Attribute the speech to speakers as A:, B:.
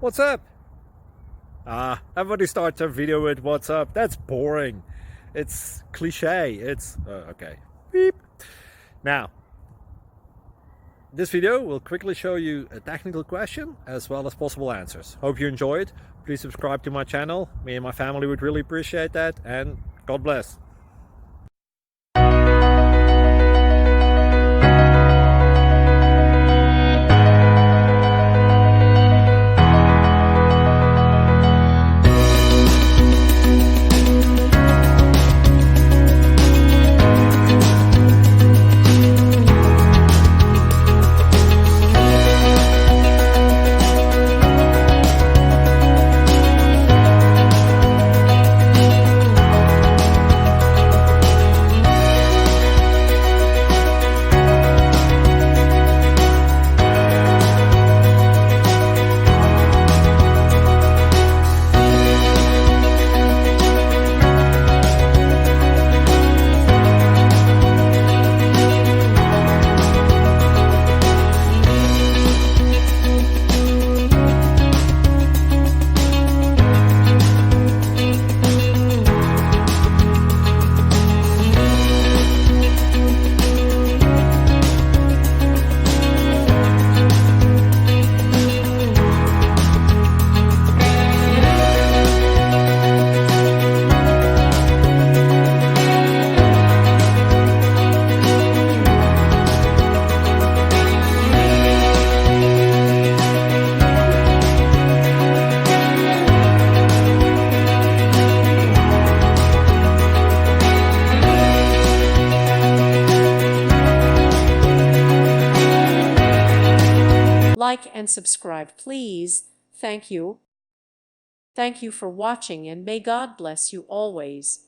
A: What's up? Everybody starts their video with what's up. That's boring. It's cliche. It's okay. Beep. Now, this video will quickly show you a technical question as well as possible answers. Hope you enjoy it. Please subscribe to my channel. Me and my family would really appreciate that, and God bless.
B: Like and subscribe, please. Thank you. Thank you for watching, and may God bless you always.